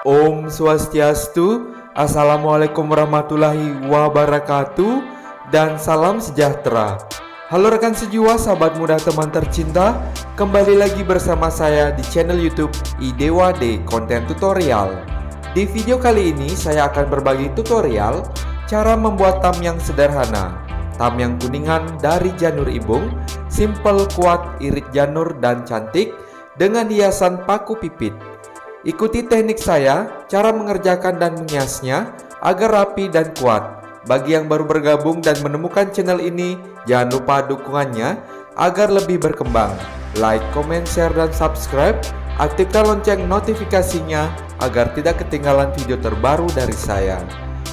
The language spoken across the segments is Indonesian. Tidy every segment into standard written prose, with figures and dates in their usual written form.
Om Swastiastu, Assalamu'alaikum warahmatullahi wabarakatuh, dan salam sejahtera. Halo rekan sejiwa, sahabat muda, teman tercinta. Kembali lagi bersama saya di channel YouTube IDWD Konten Tutorial. Di video kali ini saya akan berbagi tutorial cara membuat tamiang sederhana, tamiang kuningan dari Janur ibung, simpel, kuat, irit janur, dan cantik dengan hiasan paku pipit. Ikuti teknik saya, cara mengerjakan dan menghiasnya agar rapi dan kuat. Bagi yang baru bergabung dan menemukan channel ini, jangan lupa dukungannya agar lebih berkembang. Like, comment, share, dan subscribe. Aktifkan lonceng notifikasinya agar tidak ketinggalan video terbaru dari saya.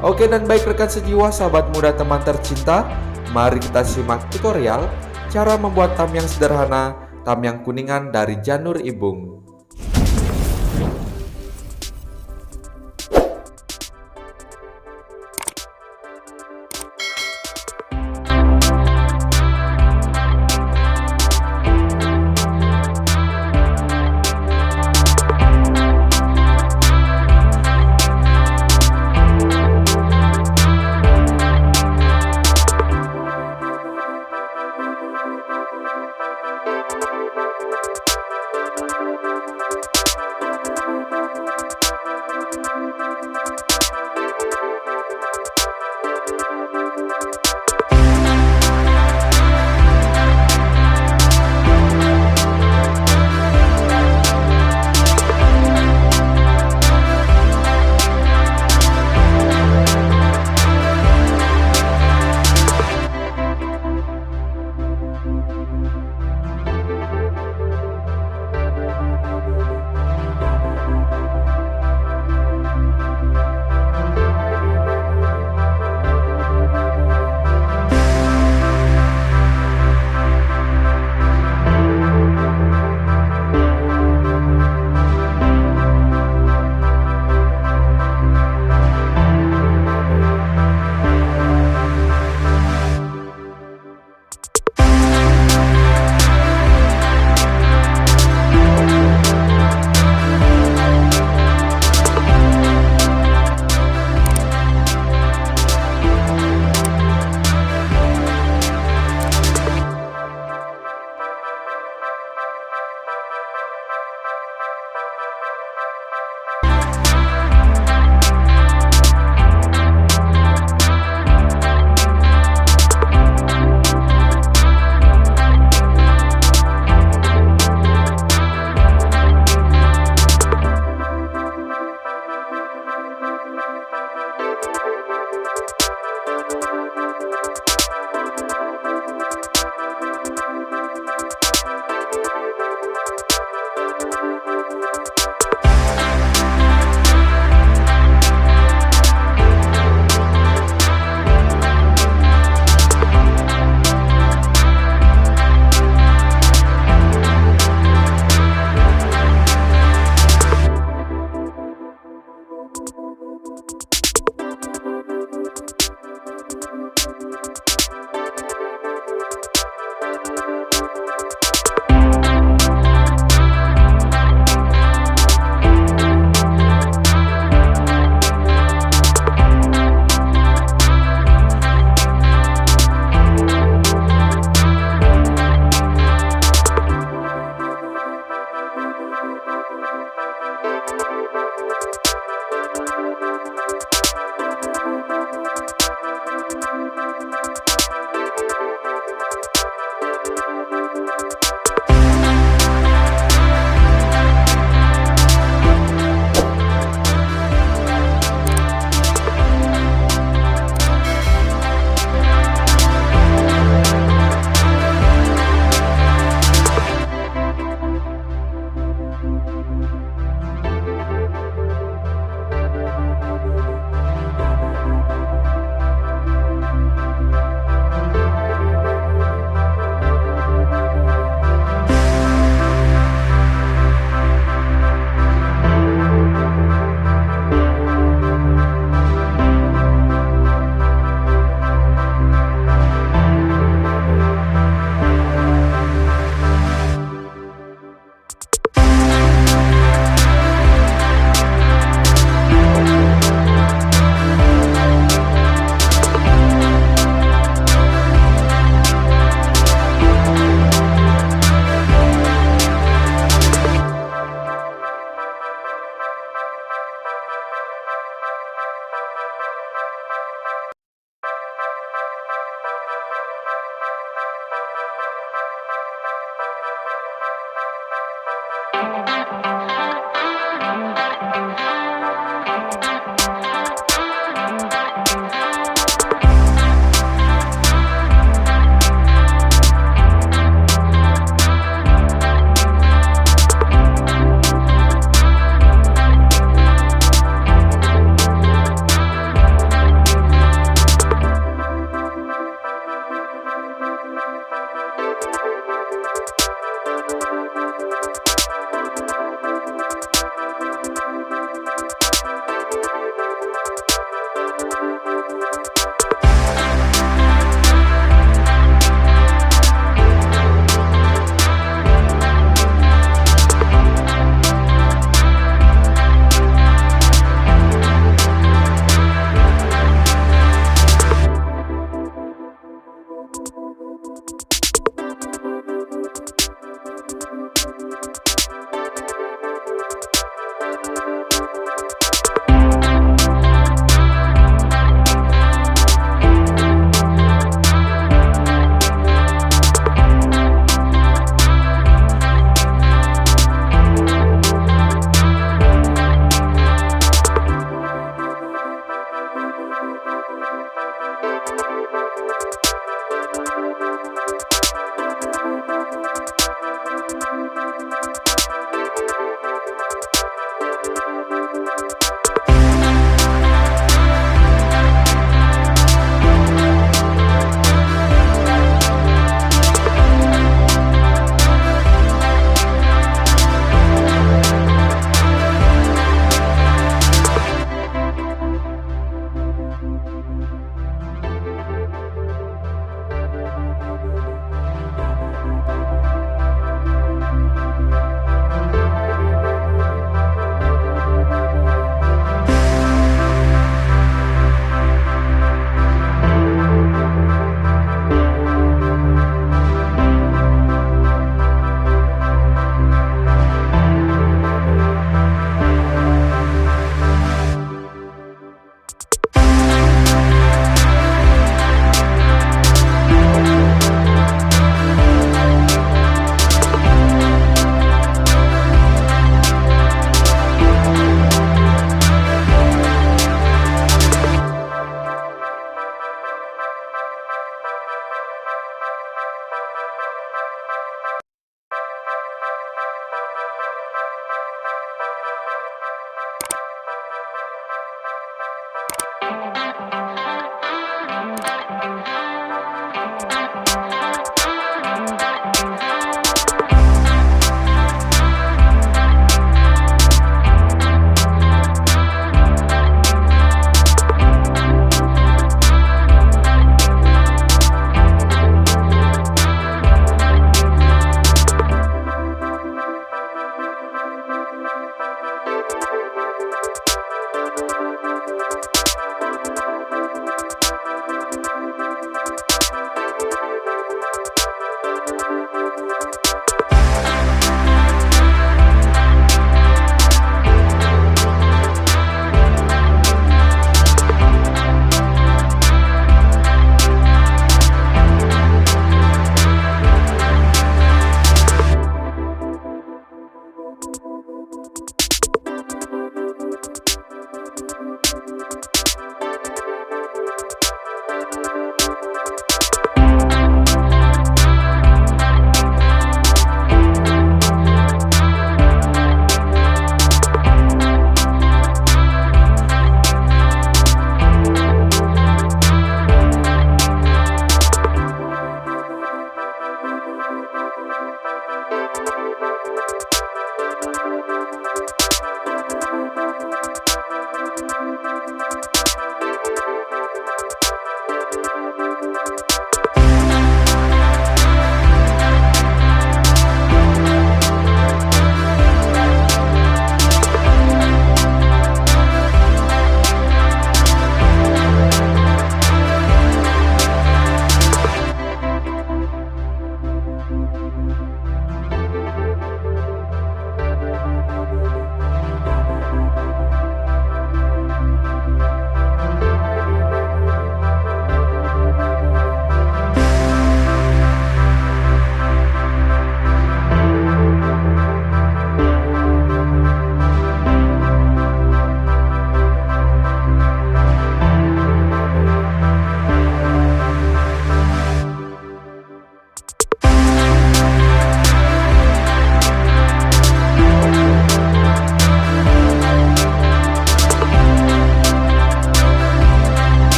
Oke, dan baik rekan sejiwa, sahabat muda, teman tercinta, mari kita simak tutorial cara membuat tamiang sederhana, tamiang kuningan dari Janur ibung.